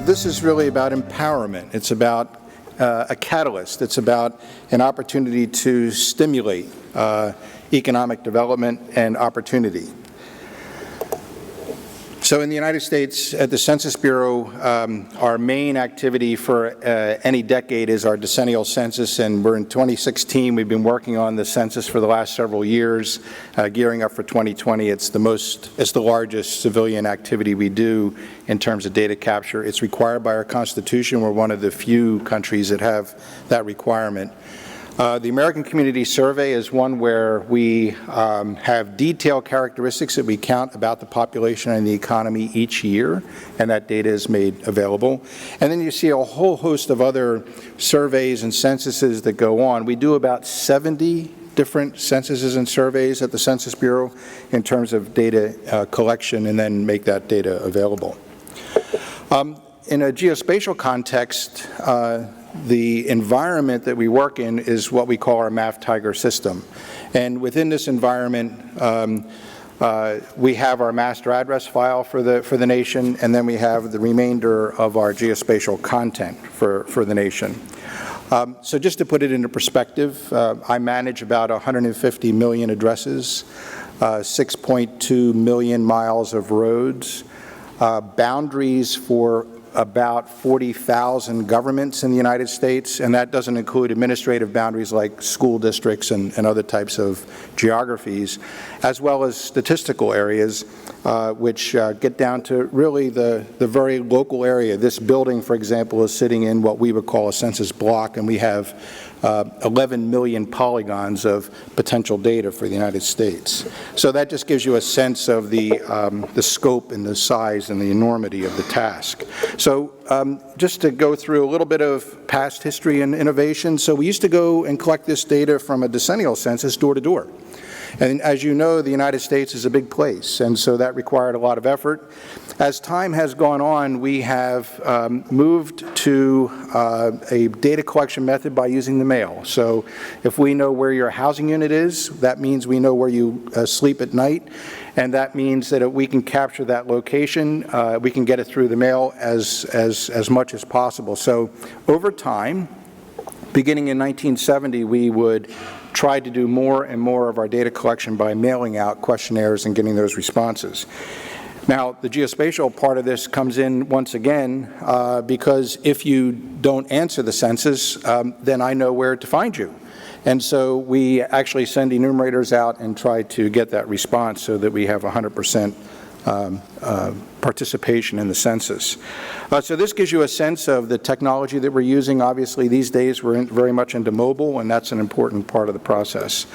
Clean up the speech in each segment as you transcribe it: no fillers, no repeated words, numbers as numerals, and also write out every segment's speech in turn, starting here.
this is really about empowerment. It's about a catalyst. It's about an opportunity to stimulate economic development and opportunity. So in the United States, at the Census Bureau, our main activity for any decade is our decennial census, and we're in 2016. We've been working on the census for the last several years, gearing up for 2020. It's the largest civilian activity we do in terms of data capture. It's required by our Constitution. We're one of the few countries that have that requirement. The American Community Survey is one where we have detailed characteristics that we count about the population and the economy each year, and that data is made available. And then you see a whole host of other surveys and censuses that go on. We do about 70 different censuses and surveys at the Census Bureau in terms of data collection and then make that data available. In a geospatial context, the environment that we work in is what we call our MAF-TIGER system. And within this environment, we have our master address file for the nation, and then we have the remainder of our geospatial content for the nation. So just to put it into perspective, I manage about 150 million addresses, 6.2 million miles of roads, boundaries for about 40,000 governments in the United States, and that doesn't include administrative boundaries like school districts and other types of geographies, as well as statistical areas, which get down to really the very local area. This building, for example, is sitting in what we would call a census block, and we have 11 million polygons of potential data for the United States. So that just gives you a sense of the scope and the size and the enormity of the task. So just to go through a little bit of past history and innovation. So we used to go and collect this data from a decennial census door to door. And as you know, the United States is a big place, and so that required a lot of effort. As time has gone on, we have moved to a data collection method by using the mail. So if we know where your housing unit is, that means we know where you sleep at night, and that means that if we can capture that location, we can get it through the mail as much as possible. So over time, beginning in 1970, we would try to do more and more of our data collection by mailing out questionnaires and getting those responses. Now, the geospatial part of this comes in once again because if you don't answer the census, then I know where to find you. And so we actually send enumerators out and try to get that response so that we have 100% participation in the census. So this gives you a sense of the technology that we're using. Obviously, these days we're very much into mobile, and that's an important part of the process.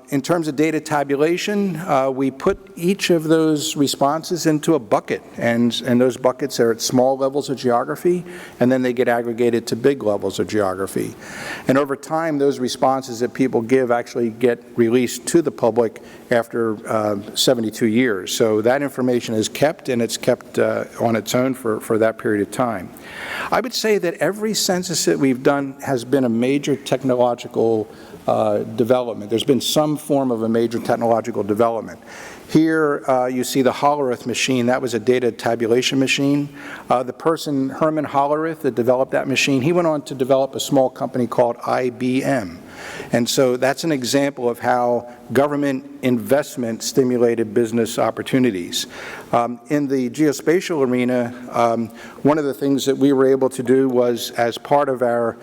In terms of data tabulation, we put each of those responses into a bucket, and those buckets are at small levels of geography, and then they get aggregated to big levels of geography. And over time, those responses that people give actually get released to the public after 72 years. So that information is kept, and it's kept on its own for that period of time. I would say that every census that we've done has been a major technological development. There's been some form of a major technological development. Here you see the Hollerith machine. That was a data tabulation machine. The person, Herman Hollerith, that developed that machine, he went on to develop a small company called IBM. And so that's an example of how government investment stimulated business opportunities. In the geospatial arena, one of the things that we were able to do was, as part of our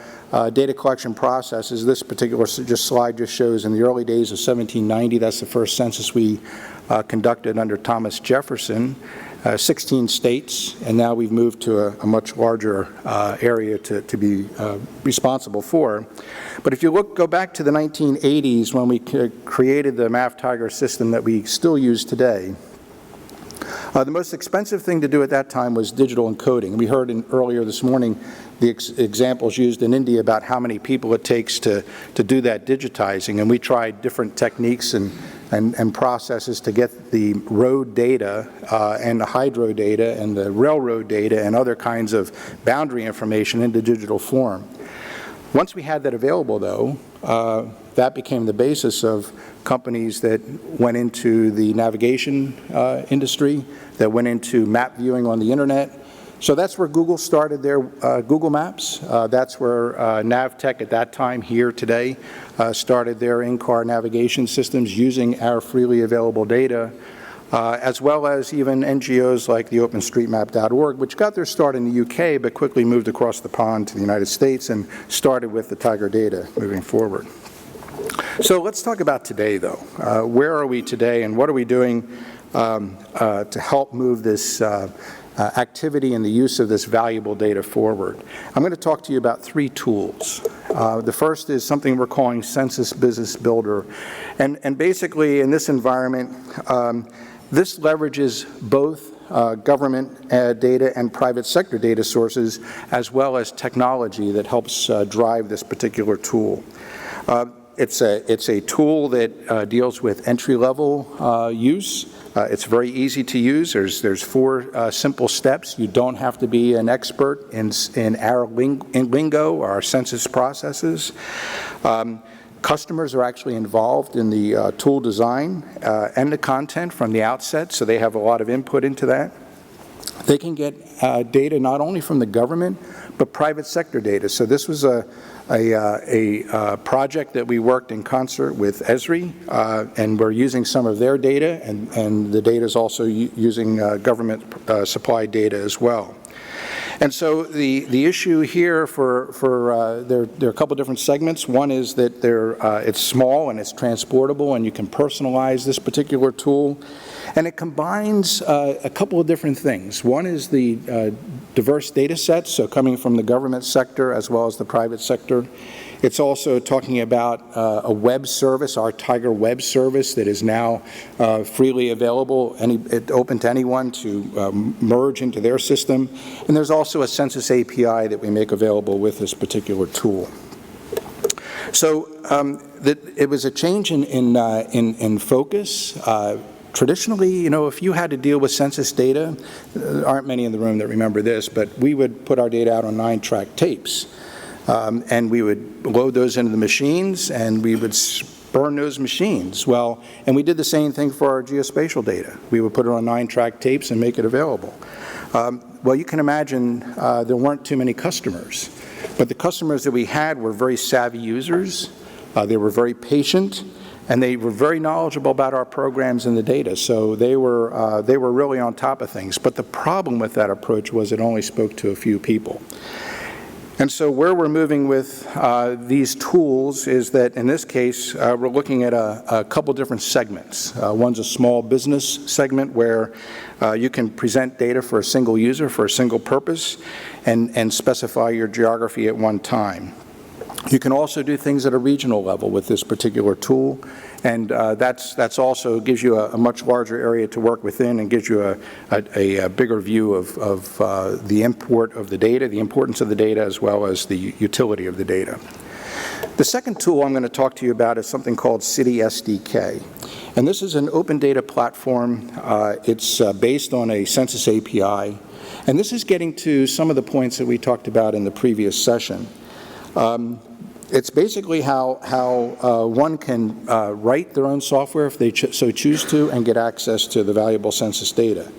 data collection processes, this particular slide just shows in the early days of 1790, that's the first census we conducted under Thomas Jefferson, 16 states, and now we've moved to a much larger area to be responsible for. But if you go back to the 1980s when we created the MAF-TIGER system that we still use today, the most expensive thing to do at that time was digital encoding. We heard earlier this morning the examples used in India about how many people it takes to do that digitizing, and we tried different techniques and processes to get the road data and the hydro data and the railroad data and other kinds of boundary information into digital form. Once we had that available, though, that became the basis of companies that went into the navigation industry, that went into map viewing on the internet, So that's where Google started their Google Maps. That's where Navtech at that time, here today, started their in-car navigation systems using our freely available data, as well as even NGOs like the OpenStreetMap.org, which got their start in the UK but quickly moved across the pond to the United States and started with the Tiger data moving forward. So let's talk about today, though. Where are we today, and what are we doing to help move this activity and the use of this valuable data forward? I'm going to talk to you about 3 tools. The first is something we're calling Census Business Builder. And basically, in this environment, this leverages both government data and private sector data sources, as well as technology that helps drive this particular tool. It's a tool that deals with entry-level use. It's very easy to use. There's 4 simple steps. You don't have to be an expert in our lingo or our census processes. Customers are actually involved in the tool design and the content from the outset, so they have a lot of input into that. They can get data not only from the government, but private sector data. So this was a project that we worked in concert with Esri, and we're using some of their data, and the data is also using government supplied data as well. And so the issue here there are a couple different segments. One is that it's small and it's transportable, and you can personalize this particular tool. And it combines a couple of different things. One is the diverse data sets, so coming from the government sector as well as the private sector. It's also talking about a web service, our Tiger web service, that is now freely available, open to anyone to merge into their system. And there's also a Census API that we make available with this particular tool. So it was a change in focus. Traditionally, you know, if you had to deal with census data, there aren't many in the room that remember this, but we would put our data out on 9-track tapes. And we would load those into the machines, and we would burn those machines. Well, and we did the same thing for our geospatial data. We would put it on 9-track tapes and make it available. Well, you can imagine there weren't too many customers. But the customers that we had were very savvy users. They were very patient, and they were very knowledgeable about our programs and the data. So they were really on top of things. But the problem with that approach was it only spoke to a few people. And so where we're moving with these tools is that, in this case, we're looking at a couple different segments. One's a small business segment where you can present data for a single user for a single purpose and specify your geography at one time. You can also do things at a regional level with this particular tool, and that's also gives you a much larger area to work within and gives you a bigger view of the import of the data, the importance of the data, as well as the utility of the data. The second tool I'm going to talk to you about is something called City SDK. And this is an open data platform. It's based on a Census API. And this is getting to some of the points that we talked about in the previous session. It's basically how one can write their own software if they so choose to and get access to the valuable census data.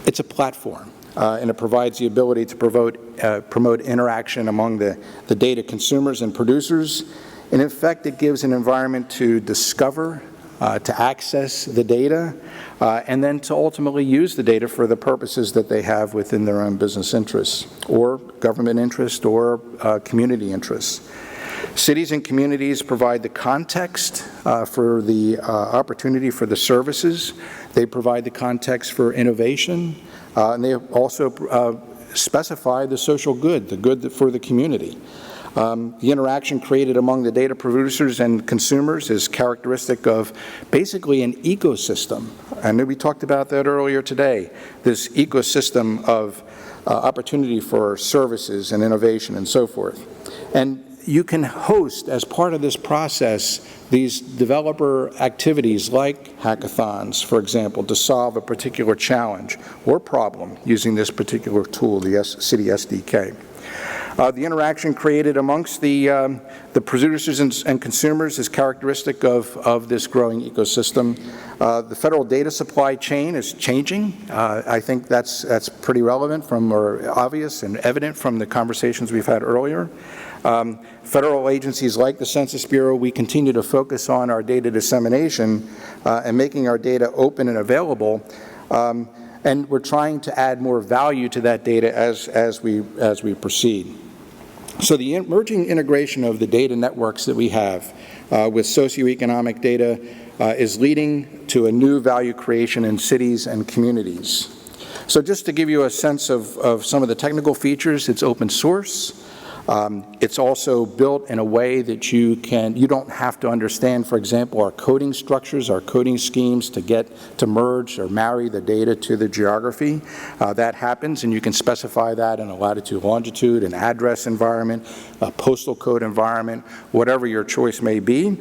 It's a platform, and it provides the ability to promote interaction among the data consumers and producers. And in effect, it gives an environment to discover, to access the data, and then to ultimately use the data for the purposes that they have within their own business interests, or government interest, or community interests. Cities and communities provide the context for the opportunity for the services. They provide the context for innovation, and they also specify the social good, the good for the community. The interaction created among the data producers and consumers is characteristic of basically an ecosystem. And we talked about that earlier today, this ecosystem of opportunity for services and innovation and so forth. And you can host, as part of this process, these developer activities like hackathons, for example, to solve a particular challenge or problem using this particular tool, the City SDK. The interaction created amongst the producers and consumers is characteristic of this growing ecosystem. The federal data supply chain is changing. I think that's pretty relevant or obvious and evident from the conversations we've had earlier. Federal agencies like the Census Bureau, we continue to focus on our data dissemination and making our data open and available. And we're trying to add more value to that data as we proceed. So the emerging integration of the data networks that we have with socioeconomic data is leading to a new value creation in cities and communities. So just to give you a sense of some of the technical features, it's open source. It's also built in a way that you don't have to understand, for example, our coding structures, our coding schemes to merge or marry the data to the geography. That happens, and you can specify that in a latitude, longitude, an address environment, a postal code environment, whatever your choice may be.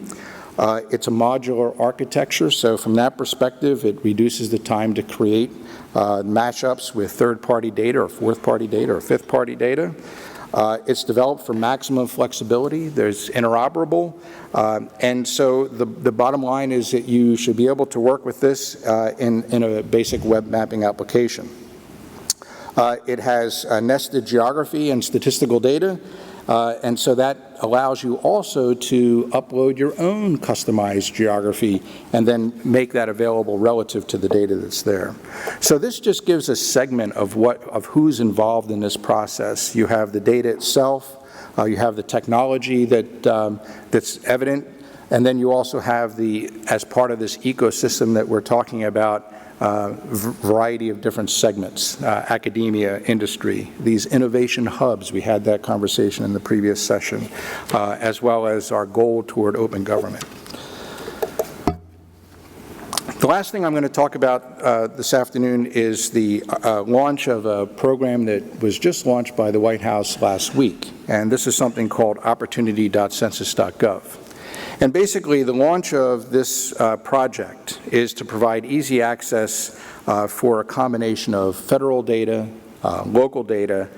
It's a modular architecture, so from that perspective, it reduces the time to create mashups with third-party data or fourth-party data or fifth-party data. It's developed for maximum flexibility. There's interoperable. And so the bottom line is that you should be able to work with this in a basic web mapping application. It has nested geography and statistical data. And so that allows you also to upload your own customized geography and then make that available relative to the data that's there. So this just gives a segment of who's involved in this process. You have the data itself, you have the technology that's evident, and then you also have as part of this ecosystem that we're talking about, variety of different segments, academia, industry, these innovation hubs, we had that conversation in the previous session, as well as our goal toward open government. The last thing I'm going to talk about this afternoon is the launch of a program that was just launched by the White House last week, and this is something called opportunity.census.gov. And basically, the launch of this project is to provide easy access for a combination of federal data, local data,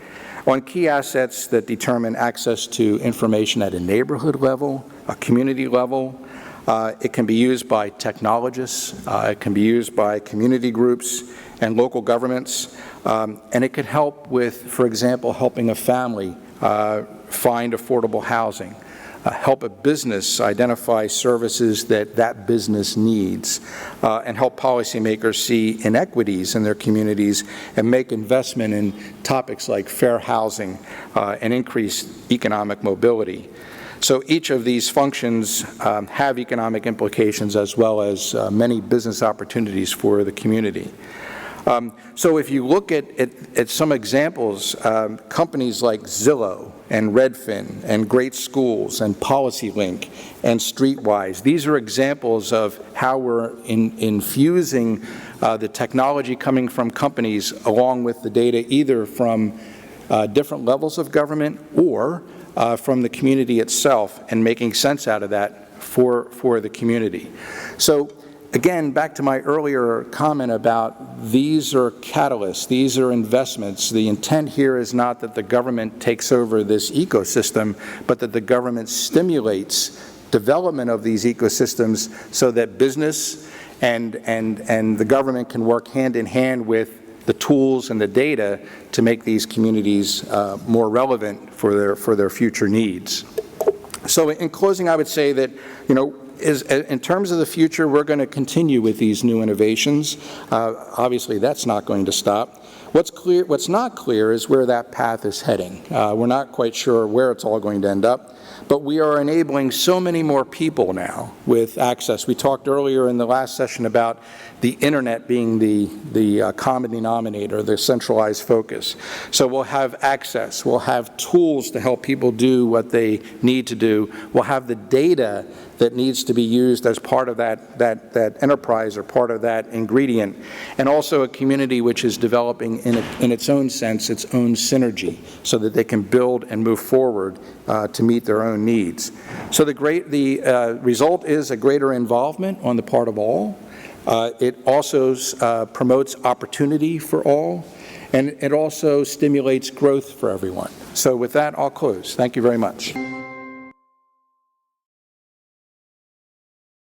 on key assets that determine access to information at a neighborhood level, a community level. It can be used by technologists, it can be used by community groups and local governments, and it could help with, for example, helping a family find affordable housing. Help a business identify services that business needs, and help policymakers see inequities in their communities and make investment in topics like fair housing and increased economic mobility. So each of these functions have economic implications as well as many business opportunities for the community. So if you look at some examples, companies like Zillow and Redfin and Great Schools and PolicyLink and Streetwise, these are examples of how we're infusing the technology coming from companies along with the data either from different levels of government or from the community itself and making sense out of that for the community. So again, back to my earlier comment about these are catalysts, these are investments. The intent here is not that the government takes over this ecosystem, but that the government stimulates development of these ecosystems so that business and the government can work hand in hand with the tools and the data to make these communities more relevant for their future needs. So in closing, I would say that, in terms of the future, we're going to continue with these new innovations. Obviously, that's not going to stop. What's not clear is where that path is heading. We're not quite sure where it's all going to end up, but we are enabling so many more people now with access. We talked earlier in the last session about the internet being the common denominator, the centralized focus. So we'll have access, we'll have tools to help people do what they need to do, we'll have the data that needs to be used as part of that enterprise or part of that ingredient, and also a community which is developing in its own sense, its own synergy, so that they can build and move forward to meet their own needs. So the result is a greater involvement on the part of all. It also promotes opportunity for all, and it also stimulates growth for everyone. So with that, I'll close. Thank you very much.